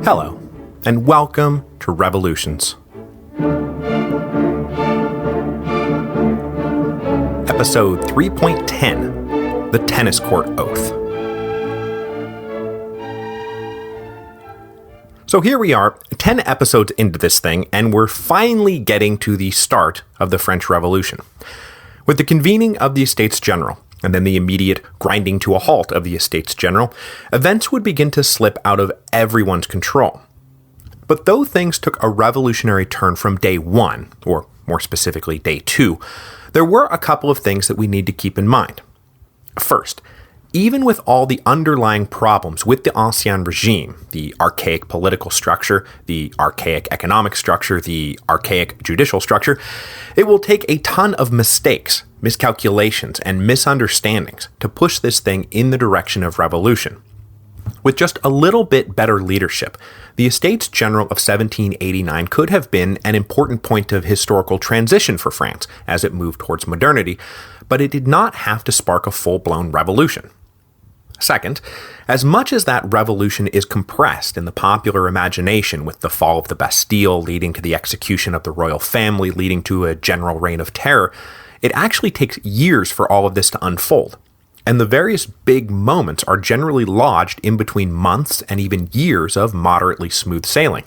Hello, and welcome to Revolutions. Episode 3.10, The Tennis Court Oath. So here we are, 10 episodes into this thing, and we're finally getting to the start of the French Revolution. With the convening of the Estates General, and then the immediate grinding to a halt of the Estates General, events would begin to slip out of everyone's control. But though things took a revolutionary turn from day one, or more specifically day two, there were a couple of things that we need to keep in mind. First, even with all the underlying problems with the Ancien regime, the archaic political structure, the archaic economic structure, the archaic judicial structure, it will take a ton of mistakes, miscalculations, and misunderstandings to push this thing in the direction of revolution. With just a little bit better leadership, the Estates General of 1789 could have been an important point of historical transition for France as it moved towards modernity, but it did not have to spark a full-blown revolution. Second, as much as that revolution is compressed in the popular imagination with the fall of the Bastille leading to the execution of the royal family leading to a general reign of terror, it actually takes years for all of this to unfold. And the various big moments are generally lodged in between months and even years of moderately smooth sailing.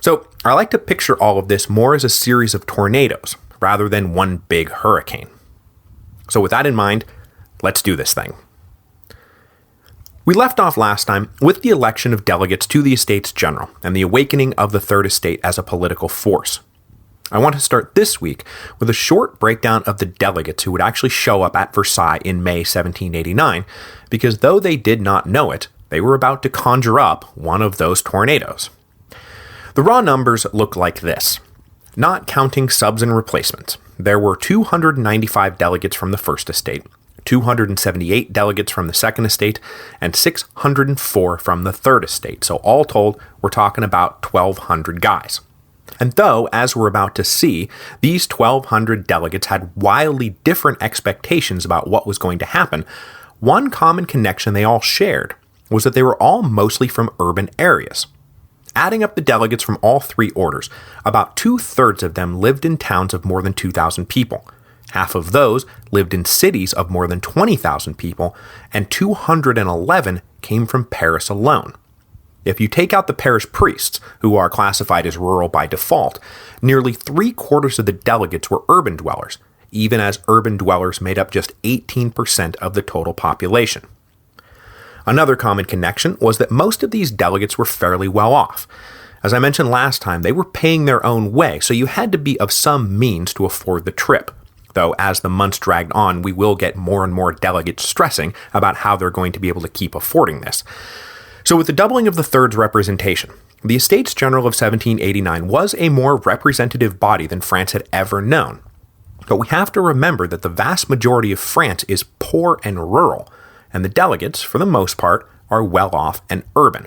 So I like to picture all of this more as a series of tornadoes rather than one big hurricane. So with that in mind, let's do this thing. We left off last time with the election of delegates to the Estates General and the awakening of the Third Estate as a political force. I want to start this week with a short breakdown of the delegates who would actually show up at Versailles in May 1789, because though they did not know it, they were about to conjure up one of those tornadoes. The raw numbers look like this. Not counting subs and replacements, there were 295 delegates from the First Estate, 278 delegates from the Second Estate, and 604 from the Third Estate. So all told, we're talking about 1,200 guys. And though, as we're about to see, these 1,200 delegates had wildly different expectations about what was going to happen, one common connection they all shared was that they were all mostly from urban areas. Adding up the delegates from all three orders, about 2/3 of them lived in towns of more than 2,000 people. Half of those lived in cities of more than 20,000 people, and 211 came from Paris alone. If you take out the parish priests, who are classified as rural by default, nearly 3/4 of the delegates were urban dwellers, even as urban dwellers made up just 18% of the total population. Another common connection was that most of these delegates were fairly well off. As I mentioned last time, they were paying their own way, so you had to be of some means to afford the trip. Though as the months dragged on, we will get more and more delegates stressing about how they're going to be able to keep affording this. So with the doubling of the Third's representation, the Estates General of 1789 was a more representative body than France had ever known. But we have to remember that the vast majority of France is poor and rural, and the delegates, for the most part, are well off and urban.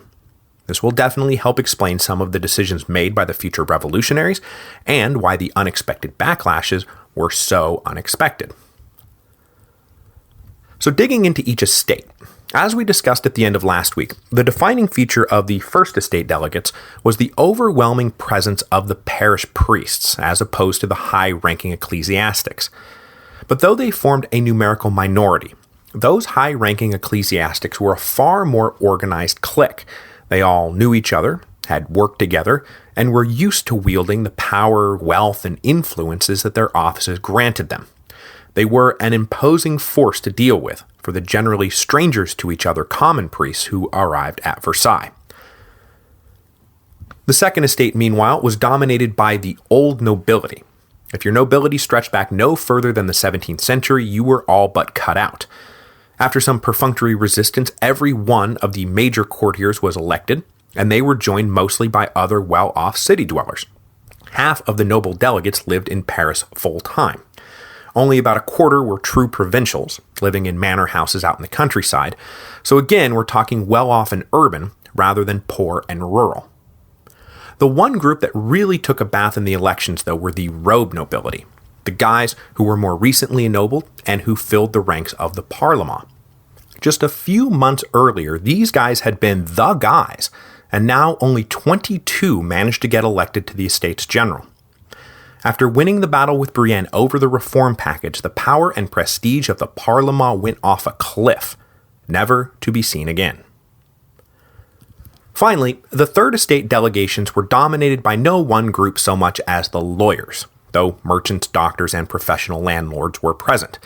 This will definitely help explain some of the decisions made by the future revolutionaries and why the unexpected backlashes were so unexpected. So digging into each estate, as we discussed at the end of last week, the defining feature of the First Estate delegates was the overwhelming presence of the parish priests as opposed to the high-ranking ecclesiastics. But though they formed a numerical minority, those high-ranking ecclesiastics were a far more organized clique. They all knew each other, had worked together, and were used to wielding the power, wealth, and influences that their offices granted them. They were an imposing force to deal with for the generally strangers to each other common priests who arrived at Versailles. The Second Estate, meanwhile, was dominated by the old nobility. If your nobility stretched back no further than the 17th century, you were all but cut out. After some perfunctory resistance, every one of the major courtiers was elected, and they were joined mostly by other well-off city dwellers. Half of the noble delegates lived in Paris full-time. Only about a quarter were true provincials, living in manor houses out in the countryside, so again, we're talking well-off and urban rather than poor and rural. The one group that really took a bath in the elections, though, were the robe nobility, the guys who were more recently ennobled and who filled the ranks of the Parlement. just a few months earlier, these guys had been the guys, and now only 22 managed to get elected to the Estates General. After winning the battle with Brienne over the reform package, the power and prestige of the Parlement went off a cliff, never to be seen again. Finally, the Third Estate delegations were dominated by no one group so much as the lawyers, though merchants, doctors, and professional landlords were present.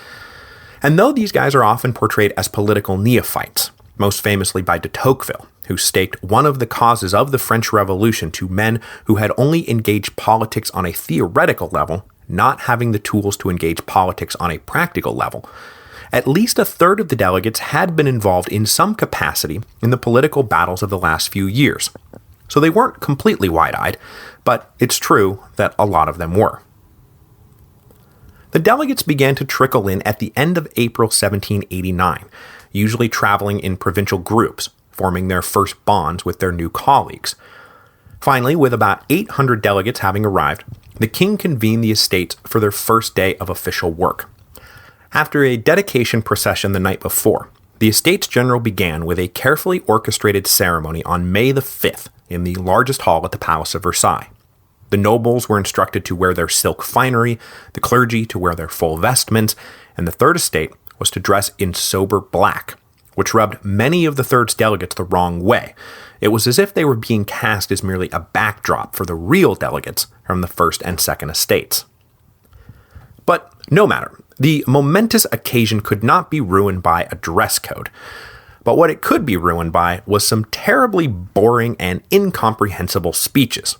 And though these guys are often portrayed as political neophytes, most famously by de Tocqueville, who staked one of the causes of the French Revolution to men who had only engaged politics on a theoretical level, not having the tools to engage politics on a practical level, at least a third of the delegates had been involved in some capacity in the political battles of the last few years. So they weren't completely wide-eyed, but it's true that a lot of them were. The delegates began to trickle in at the end of April 1789, usually traveling in provincial groups, forming their first bonds with their new colleagues. Finally, with about 800 delegates having arrived, the king convened the estates for their first day of official work. After a dedication procession the night before, the Estates General began with a carefully orchestrated ceremony on May the 5th in the largest hall at the Palace of Versailles. The nobles were instructed to wear their silk finery, the clergy to wear their full vestments, and the Third Estate was to dress in sober black, which rubbed many of the Third's delegates the wrong way. It was as if they were being cast as merely a backdrop for the real delegates from the First and Second Estates. But no matter, the momentous occasion could not be ruined by a dress code. But what it could be ruined by was some terribly boring and incomprehensible speeches.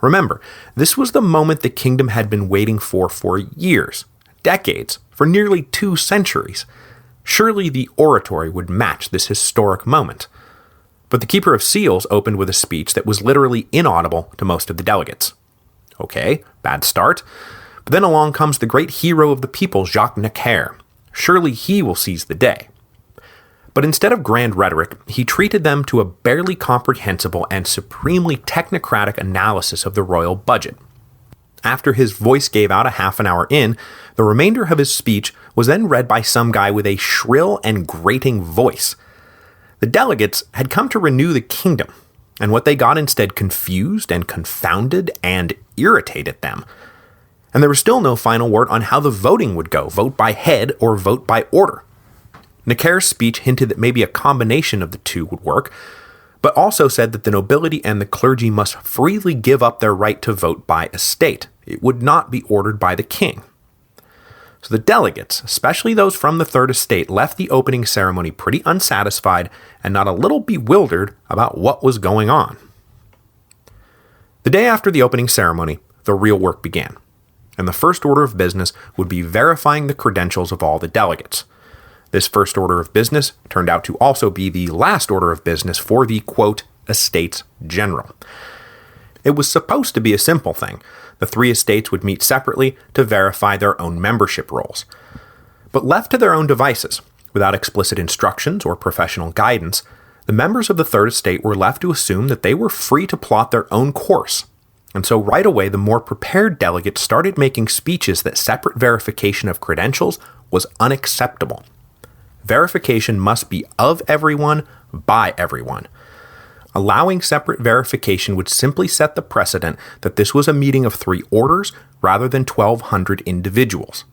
Remember, this was the moment the kingdom had been waiting for years, decades, for nearly 2 centuries. Surely the oratory would match this historic moment. But the Keeper of Seals opened with a speech that was literally inaudible to most of the delegates. Okay, bad start. But then along comes the great hero of the people, Jacques Necker. Surely he will seize the day. But instead of grand rhetoric, he treated them to a barely comprehensible and supremely technocratic analysis of the royal budget. After his voice gave out a half an hour in, the remainder of his speech was then read by some guy with a shrill and grating voice. The delegates had come to renew the kingdom, and what they got instead confused and confounded and irritated them. And there was still no final word on how the voting would go, vote by head or vote by order. Necker's speech hinted that maybe a combination of the two would work, but also said that the nobility and the clergy must freely give up their right to vote by estate. It would not be ordered by the king. So the delegates, especially those from the Third Estate, left the opening ceremony pretty unsatisfied and not a little bewildered about what was going on. The day after the opening ceremony, the real work began, and the first order of business would be verifying the credentials of all the delegates. This first order of business turned out to also be the last order of business for the, quote, Estates General. It was supposed to be a simple thing. The 3 estates would meet separately to verify their own membership rolls. But left to their own devices, without explicit instructions or professional guidance, the members of the Third Estate were left to assume that they were free to plot their own course. And so right away, the more prepared delegates started making speeches that separate verification of credentials was unacceptable. Verification must be of everyone, by everyone. Allowing separate verification would simply set the precedent that this was a meeting of 3 orders rather than 1,200 individuals.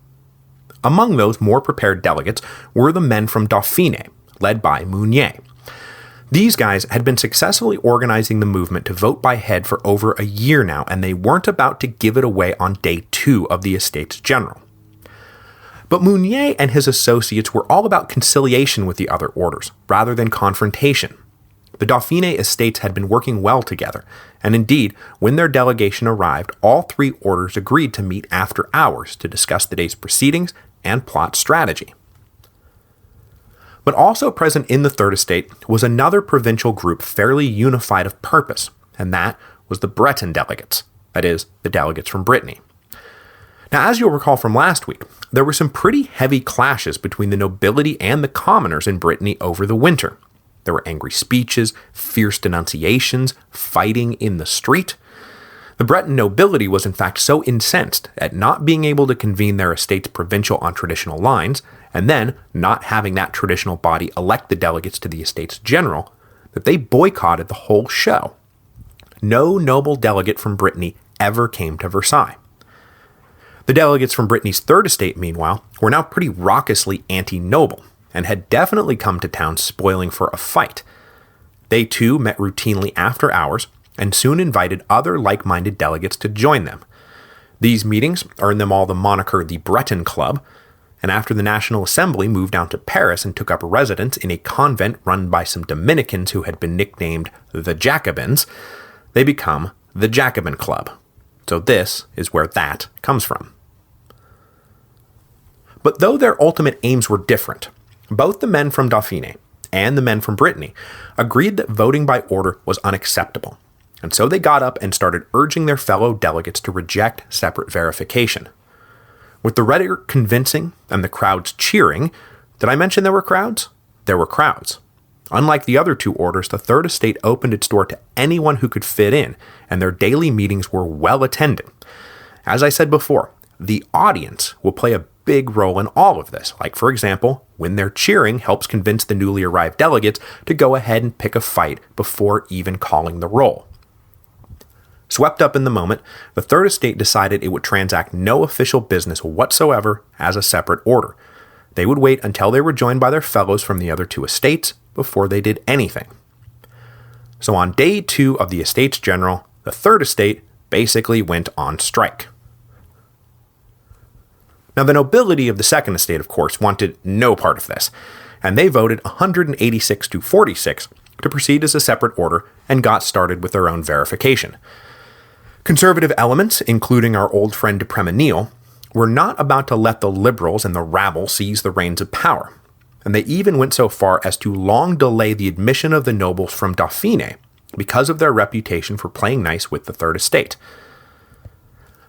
Among those more prepared delegates were the men from Dauphiné, led by Mounier. These guys had been successfully organizing the movement to vote by head for over a year now, and they weren't about to give it away on day 2 of the Estates General. But Mounier and his associates were all about conciliation with the other orders, rather than confrontation. The Dauphiné estates had been working well together, and indeed, when their delegation arrived, all 3 orders agreed to meet after hours to discuss the day's proceedings and plot strategy. But also present in the Third Estate was another provincial group fairly unified of purpose, and that was the Breton delegates, that is, the delegates from Brittany. Now, as you'll recall from last week, there were some pretty heavy clashes between the nobility and the commoners in Brittany over the winter. There were angry speeches, fierce denunciations, fighting in the street. The Breton nobility was in fact so incensed at not being able to convene their estates provincial on traditional lines, and then, not having that traditional body elect the delegates to the Estates General, that they boycotted the whole show. No noble delegate from Brittany ever came to Versailles. The delegates from Brittany's Third Estate, meanwhile, were now pretty raucously anti-noble, and had definitely come to town spoiling for a fight. They too met routinely after hours, and soon invited other like-minded delegates to join them. These meetings earned them all the moniker the Breton Club, and after the National Assembly moved down to Paris and took up residence in a convent run by some Dominicans who had been nicknamed the Jacobins, they become the Jacobin Club. So this is where that comes from. But though their ultimate aims were different, both the men from Dauphiné and the men from Brittany agreed that voting by order was unacceptable, and so they got up and started urging their fellow delegates to reject separate verification. With the rhetoric convincing and the crowds cheering, did I mention there were crowds? There were crowds. Unlike the other two orders, the Third Estate opened its door to anyone who could fit in, and their daily meetings were well attended. As I said before, the audience will play a big role in all of this. Like, for example, when their cheering helps convince the newly arrived delegates to go ahead and pick a fight before even calling the roll. Swept up in the moment, the Third Estate decided it would transact no official business whatsoever as a separate order. They would wait until they were joined by their fellows from the other two estates before they did anything. So on day 2 of the Estates General, the Third Estate basically went on strike. Now, the nobility of the Second Estate, of course, wanted no part of this, and they voted 186 to 46 to proceed as a separate order and got started with their own verification. Conservative elements, including our old friend de Prémenil, were not about to let the liberals and the rabble seize the reins of power, and they even went so far as to long delay the admission of the nobles from Dauphiné because of their reputation for playing nice with the Third Estate.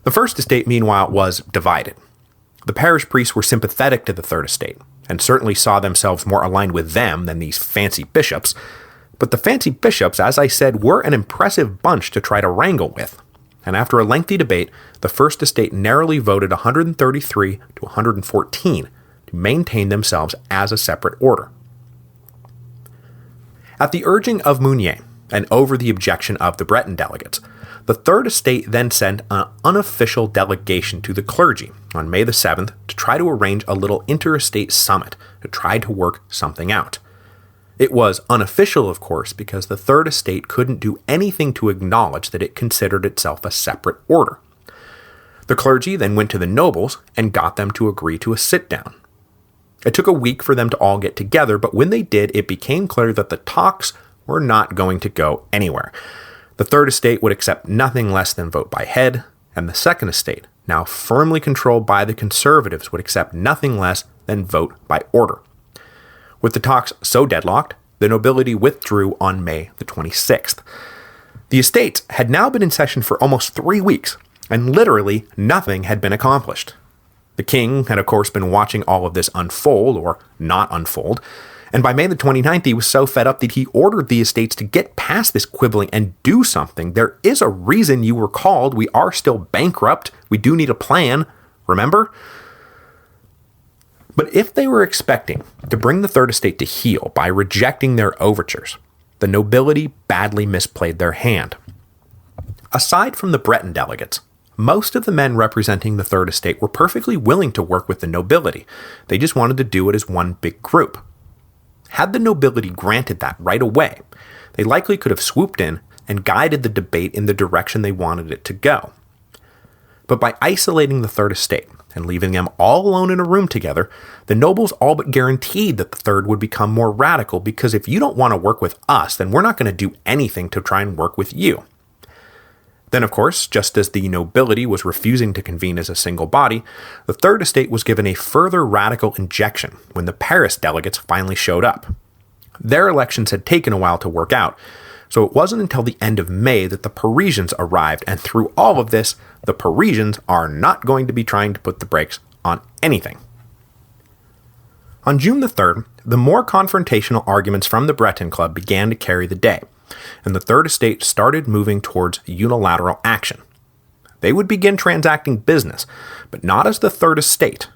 The First Estate, meanwhile, was divided. The parish priests were sympathetic to the Third Estate, and certainly saw themselves more aligned with them than these fancy bishops, but the fancy bishops, as I said, were an impressive bunch to try to wrangle with, and after a lengthy debate, the First Estate narrowly voted 133 to 114 to maintain themselves as a separate order. At the urging of Mounier, and over the objection of the Breton delegates, the Third Estate then sent an unofficial delegation to the clergy on May the 7th to try to arrange a little interstate summit to try to work something out. It was unofficial, of course, because the Third Estate couldn't do anything to acknowledge that it considered itself a separate order. The clergy then went to the nobles and got them to agree to a sit-down. It took a week for them to all get together, but when they did, it became clear that the talks were not going to go anywhere. The Third Estate would accept nothing less than vote by head, and the Second Estate, now firmly controlled by the Conservatives, would accept nothing less than vote by order. With the talks so deadlocked, the nobility withdrew on May the 26th. The estates had now been in session for almost 3 weeks, and literally nothing had been accomplished. The king had of course been watching all of this unfold, or not unfold, and by May the 29th, he was so fed up that he ordered the estates to get past this quibbling and do something. There is a reason you were called. We are still bankrupt. We do need a plan. Remember? But if they were expecting to bring the Third Estate to heel by rejecting their overtures, the nobility badly misplayed their hand. Aside from the Breton delegates, most of the men representing the Third Estate were perfectly willing to work with the nobility. They just wanted to do it as one big group. Had the nobility granted that right away, they likely could have swooped in and guided the debate in the direction they wanted it to go. But by isolating the Third Estate and leaving them all alone in a room together, the nobles all but guaranteed that the Third would become more radical, because if you don't want to work with us, then we're not going to do anything to try and work with you. Then, of course, just as the nobility was refusing to convene as a single body, the Third Estate was given a further radical injection when the Paris delegates finally showed up. Their elections had taken a while to work out, so it wasn't until the end of May that the Parisians arrived, and through all of this, the Parisians are not going to be trying to put the brakes on anything. On June the 3rd, the more confrontational arguments from the Breton Club began to carry the day, and the Third Estate started moving towards unilateral action. They would begin transacting business, but not as the Third Estate.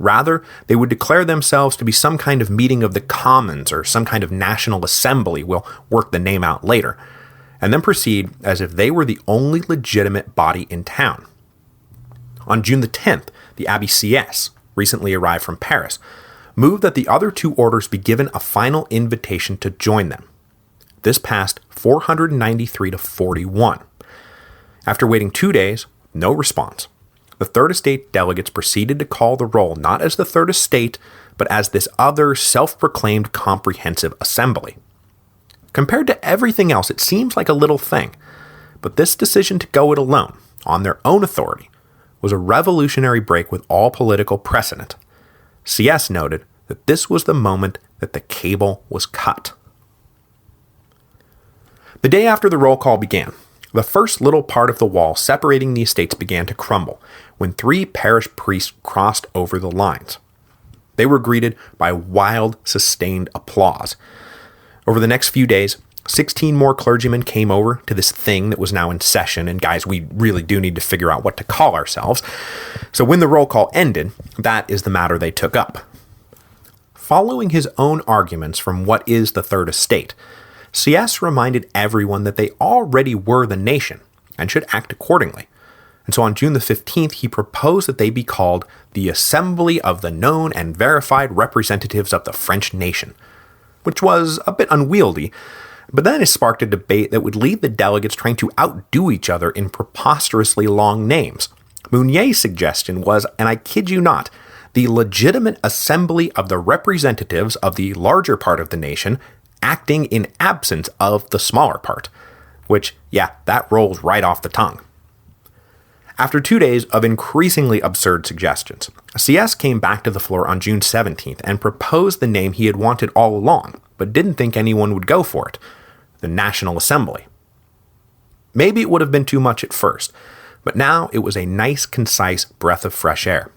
Rather, they would declare themselves to be some kind of meeting of the commons or some kind of national assembly, we'll work the name out later, and then proceed as if they were the only legitimate body in town. On June the 10th, the Abbé Sieyès, recently arrived from Paris, moved that the other two orders be given a final invitation to join them. This passed 493 to 41. After waiting 2 days, no response, the Third Estate delegates proceeded to call the roll not as the Third Estate, but as this other self-proclaimed comprehensive assembly. Compared to everything else, it seems like a little thing, but this decision to go it alone, on their own authority, was a revolutionary break with all political precedent. Sieyès noted that this was the moment that the cable was cut. The day after the roll call began, the first little part of the wall separating the estates began to crumble when 3 parish priests crossed over the lines. They were greeted by wild, sustained applause. Over the next few days, 16 more clergymen came over to this thing that was now in session, and guys, we really do need to figure out what to call ourselves. So when the roll call ended, that is the matter they took up. Following his own arguments from what is the Third Estate, Sieyès reminded everyone that they already were the nation and should act accordingly. And so on June the 15th, he proposed that they be called the Assembly of the Known and Verified Representatives of the French Nation, which was a bit unwieldy, but then it sparked a debate that would leave the delegates trying to outdo each other in preposterously long names. Mounier's suggestion was, and I kid you not, the Legitimate Assembly of the Representatives of the larger part of the nation, acting in absence of the smaller part, which, yeah, that rolls right off the tongue. After 2 days of increasingly absurd suggestions, Sieyès came back to the floor on June 17th and proposed the name he had wanted all along, but didn't think anyone would go for it, the National Assembly. Maybe it would have been too much at first, but now it was a nice, concise breath of fresh air.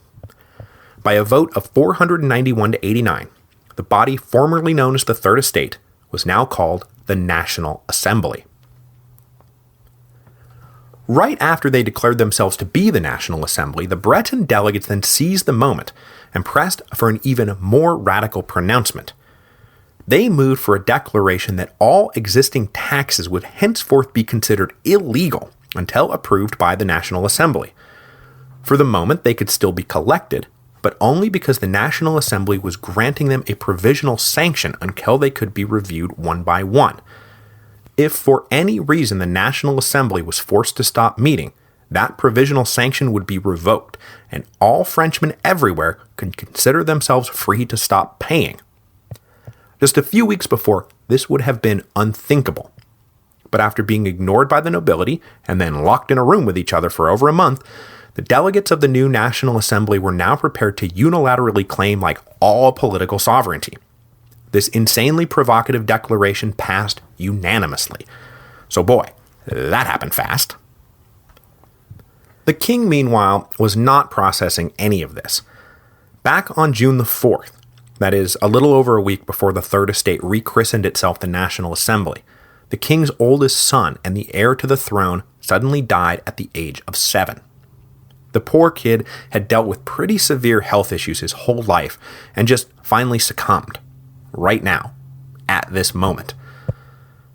By a vote of 491 to 89, the body formerly known as the Third Estate was now called the National Assembly. Right after they declared themselves to be the National Assembly, the Breton delegates then seized the moment and pressed for an even more radical pronouncement. They moved for a declaration that all existing taxes would henceforth be considered illegal until approved by the National Assembly. For the moment, they could still be collected, but only because the National Assembly was granting them a provisional sanction until they could be reviewed one by one. If for any reason the National Assembly was forced to stop meeting, that provisional sanction would be revoked, and all Frenchmen everywhere could consider themselves free to stop paying. Just a few weeks before, this would have been unthinkable. But after being ignored by the nobility and then locked in a room with each other for over a month, the delegates of the new National Assembly were now prepared to unilaterally claim all political sovereignty. This insanely provocative declaration passed unanimously. So boy, that happened fast. The king, meanwhile, was not processing any of this. Back on June the 4th, that is, a little over a week before the Third Estate rechristened itself the National Assembly, the king's oldest son and the heir to the throne suddenly died at the age of 7. The poor kid had dealt with pretty severe health issues his whole life and just finally succumbed. Right now, at this moment.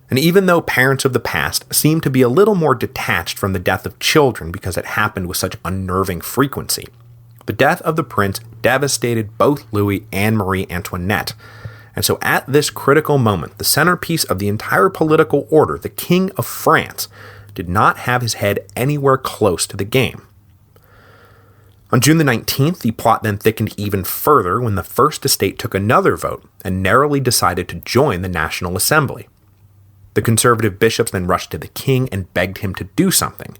And even though parents of the past seem to be a little more detached from the death of children because it happened with such unnerving frequency, the death of the prince devastated both Louis and Marie Antoinette. And so at this critical moment, the centerpiece of the entire political order, the King of France, did not have his head anywhere close to the game. On June the 19th, the plot then thickened even further when the First Estate took another vote and narrowly decided to join the National Assembly. The conservative bishops then rushed to the king and begged him to do something.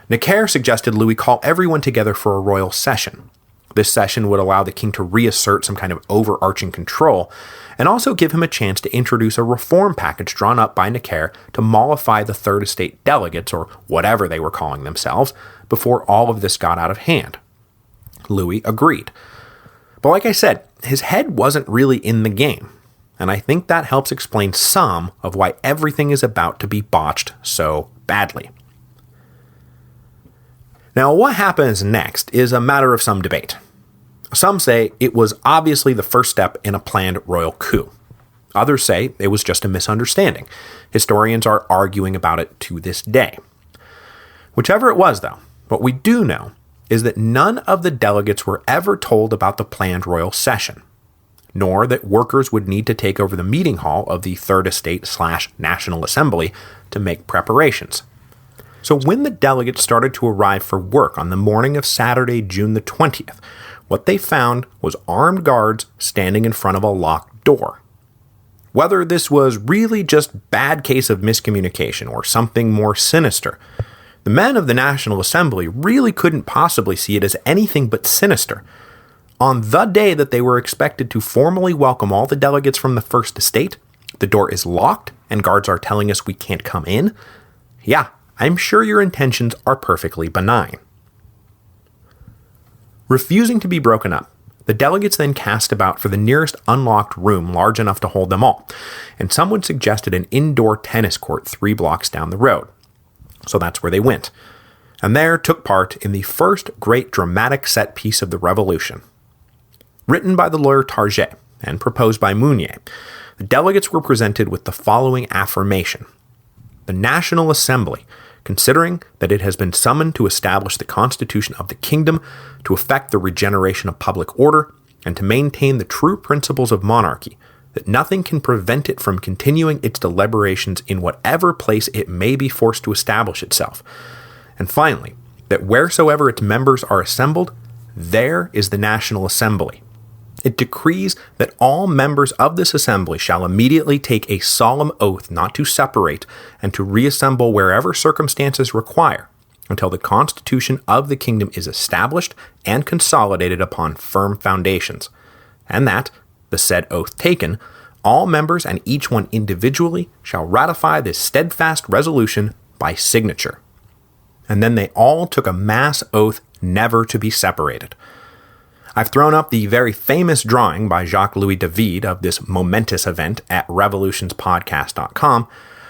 Necker suggested Louis call everyone together for a royal session. This session would allow the king to reassert some kind of overarching control and also give him a chance to introduce a reform package drawn up by Necker to mollify the Third Estate delegates, or whatever they were calling themselves, before all of this got out of hand. Louis agreed. But like I said, his head wasn't really in the game, and I think that helps explain some of why everything is about to be botched so badly. Now, what happens next is a matter of some debate. Some say it was obviously the first step in a planned royal coup. Others say it was just a misunderstanding. Historians are arguing about it to this day. Whichever it was, though, what we do know is that none of the delegates were ever told about the planned royal session, nor that workers would need to take over the meeting hall of the Third Estate/National Assembly to make preparations. So when the delegates started to arrive for work on the morning of Saturday, June the 20th, what they found was armed guards standing in front of a locked door. Whether this was really just bad case of miscommunication or something more sinister, the men of the National Assembly really couldn't possibly see it as anything but sinister. On the day that they were expected to formally welcome all the delegates from the First Estate, the door is locked and guards are telling us we can't come in. Yeah, I'm sure your intentions are perfectly benign. Refusing to be broken up, the delegates then cast about for the nearest unlocked room large enough to hold them all, and someone suggested an indoor tennis court 3 blocks down the road. So that's where they went, and there took part in the first great dramatic set piece of the Revolution. Written by the lawyer Target and proposed by Mounier, the delegates were presented with the following affirmation. The National Assembly, considering that it has been summoned to establish the constitution of the kingdom, to effect the regeneration of public order, and to maintain the true principles of monarchy, that nothing can prevent it from continuing its deliberations in whatever place it may be forced to establish itself. And finally, that wheresoever its members are assembled, there is the National Assembly. It decrees that all members of this assembly shall immediately take a solemn oath not to separate and to reassemble wherever circumstances require, until the constitution of the kingdom is established and consolidated upon firm foundations, and that, the said oath taken, all members and each one individually shall ratify this steadfast resolution by signature. And then they all took a mass oath never to be separated. I've thrown up the very famous drawing by Jacques-Louis David of this momentous event at revolutionspodcast.com,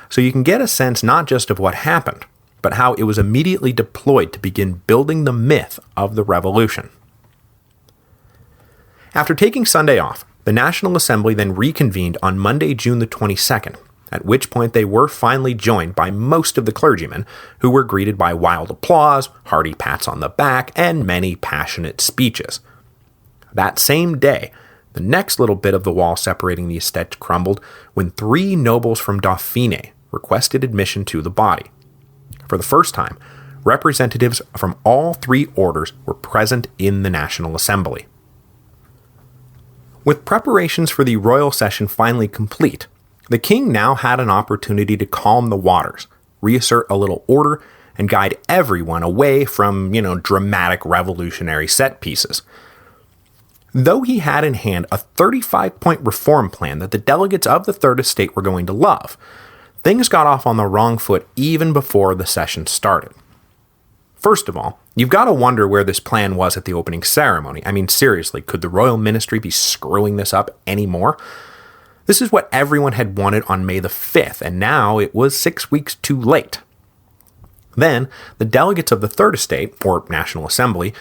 so you can get a sense not just of what happened, but how it was immediately deployed to begin building the myth of the revolution. After taking Sunday off, the National Assembly then reconvened on Monday, June the 22nd, at which point they were finally joined by most of the clergymen, who were greeted by wild applause, hearty pats on the back, and many passionate speeches. That same day, the next little bit of the wall separating the estates crumbled when 3 nobles from Dauphiné requested admission to the body. For the first time, representatives from all 3 orders were present in the National Assembly. With preparations for the royal session finally complete, the king now had an opportunity to calm the waters, reassert a little order, and guide everyone away from, dramatic revolutionary set pieces. Though he had in hand a 35-point reform plan that the delegates of the Third Estate were going to love, things got off on the wrong foot even before the session started. First of all, you've got to wonder where this plan was at the opening ceremony. I mean, seriously, could the royal ministry be screwing this up anymore? This is what everyone had wanted on May the 5th, and now it was 6 weeks too late. Then, the delegates of the Third Estate, or National Assembly,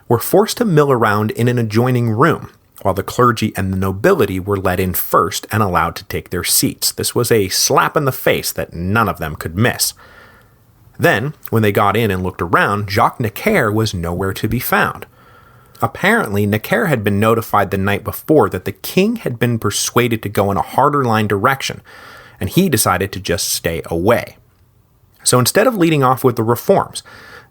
were forced to mill around in an adjoining room, while the clergy and the nobility were let in first and allowed to take their seats. This was a slap in the face that none of them could miss. Then, when they got in and looked around, Jacques Necker was nowhere to be found. Apparently, Necker had been notified the night before that the king had been persuaded to go in a harder line direction, and he decided to just stay away. So instead of leading off with the reforms,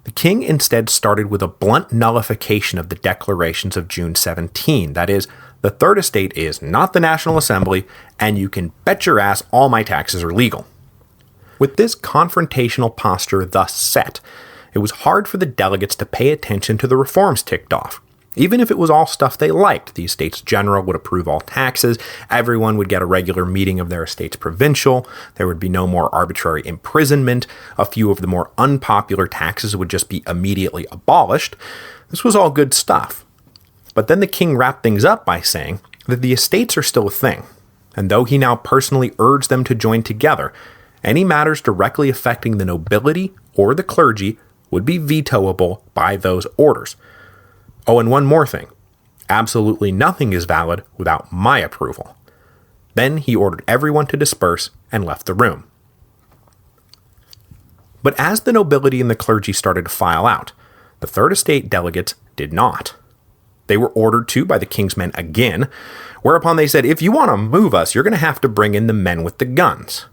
the king instead started with a blunt nullification of the declarations of June 17. That is, the Third Estate is not the National Assembly, and you can bet your ass all my taxes are legal. With this confrontational posture thus set, it was hard for the delegates to pay attention to the reforms ticked off. Even if it was all stuff they liked, the Estates General would approve all taxes, everyone would get a regular meeting of their Estates Provincial, there would be no more arbitrary imprisonment, a few of the more unpopular taxes would just be immediately abolished. This was all good stuff. But then the king wrapped things up by saying that the estates are still a thing, and though he now personally urged them to join together, any matters directly affecting the nobility or the clergy would be vetoable by those orders. Oh, and one more thing. Absolutely nothing is valid without my approval. Then he ordered everyone to disperse and left the room. But as the nobility and the clergy started to file out, the Third Estate delegates did not. They were ordered to by the king's men again, whereupon they said, if you want to move us, you're going to have to bring in the men with the guns.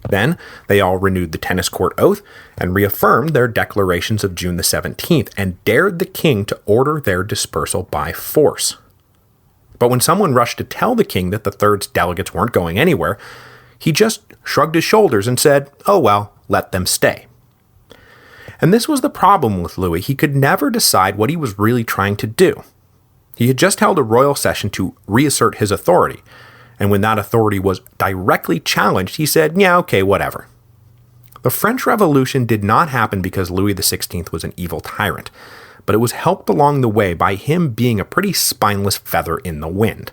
Then they all renewed the tennis court oath and reaffirmed their declarations of June the 17th and dared the king to order their dispersal by force. But when someone rushed to tell the king that the Third's delegates weren't going anywhere, he just shrugged his shoulders and said, oh well, let them stay. And this was the problem with Louis. He could never decide what he was really trying to do. He had just held a royal session to reassert his authority, and when that authority was directly challenged, he said, yeah, okay, whatever. The French Revolution did not happen because Louis XVI was an evil tyrant, but it was helped along the way by him being a pretty spineless feather in the wind.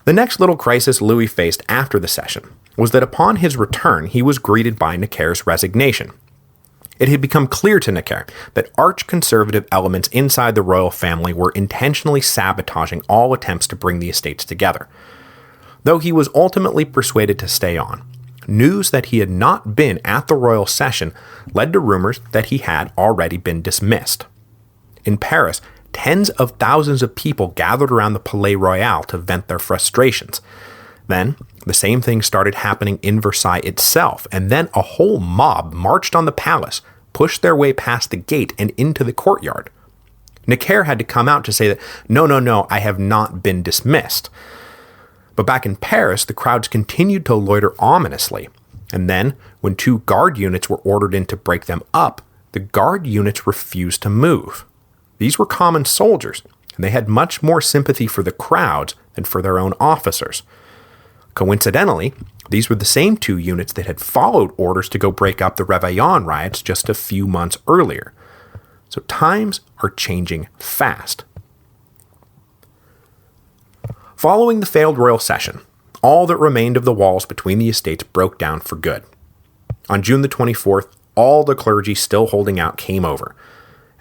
The next little crisis Louis faced after the session was that upon his return, he was greeted by Necker's resignation. It had become clear to Necker that arch-conservative elements inside the royal family were intentionally sabotaging all attempts to bring the estates together. Though he was ultimately persuaded to stay on, news that he had not been at the royal session led to rumors that he had already been dismissed. In Paris, tens of thousands of people gathered around the Palais Royal to vent their frustrations. Then, the same thing started happening in Versailles itself, and then a whole mob marched on the palace, pushed their way past the gate and into the courtyard. Necker had to come out to say that, no, I have not been dismissed. But back in Paris, the crowds continued to loiter ominously, and then, when 2 guard units were ordered in to break them up, the guard units refused to move. These were common soldiers, and they had much more sympathy for the crowds than for their own officers. Coincidentally, these were the same 2 units that had followed orders to go break up the Réveillon riots just a few months earlier. So times are changing fast. Following the failed royal session, all that remained of the walls between the estates broke down for good. On June the 24th, all the clergy still holding out came over.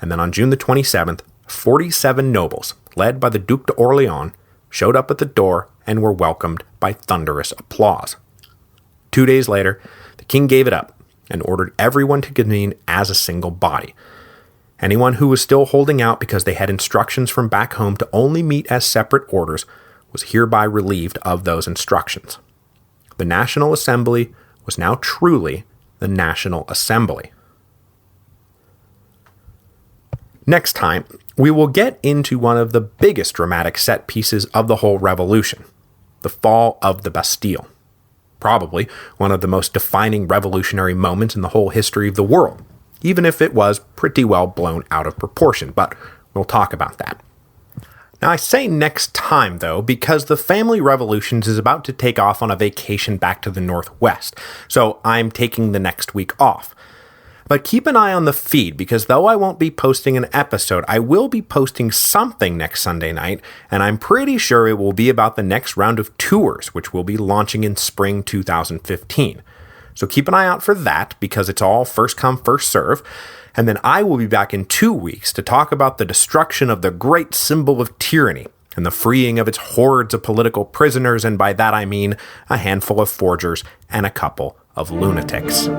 And then on June the 27th, 47 nobles, led by the Duc d'Orléans, showed up at the door and were welcomed by thunderous applause. 2 days later, the king gave it up and ordered everyone to convene as a single body. Anyone who was still holding out because they had instructions from back home to only meet as separate orders was hereby relieved of those instructions. The National Assembly was now truly the National Assembly. Next time, we will get into one of the biggest dramatic set pieces of the whole revolution, the fall of the Bastille. Probably one of the most defining revolutionary moments in the whole history of the world, even if it was pretty well blown out of proportion, but we'll talk about that. Now I say next time, though, because the Family Revolutions is about to take off on a vacation back to the Northwest, so I'm taking the next week off. But keep an eye on the feed, because though I won't be posting an episode, I will be posting something next Sunday night, and I'm pretty sure it will be about the next round of tours, which will be launching in spring 2015. So keep an eye out for that, because it's all first come, first serve, and then I will be back in 2 weeks to talk about the destruction of the great symbol of tyranny, and the freeing of its hordes of political prisoners, and by that I mean a handful of forgers and a couple of lunatics.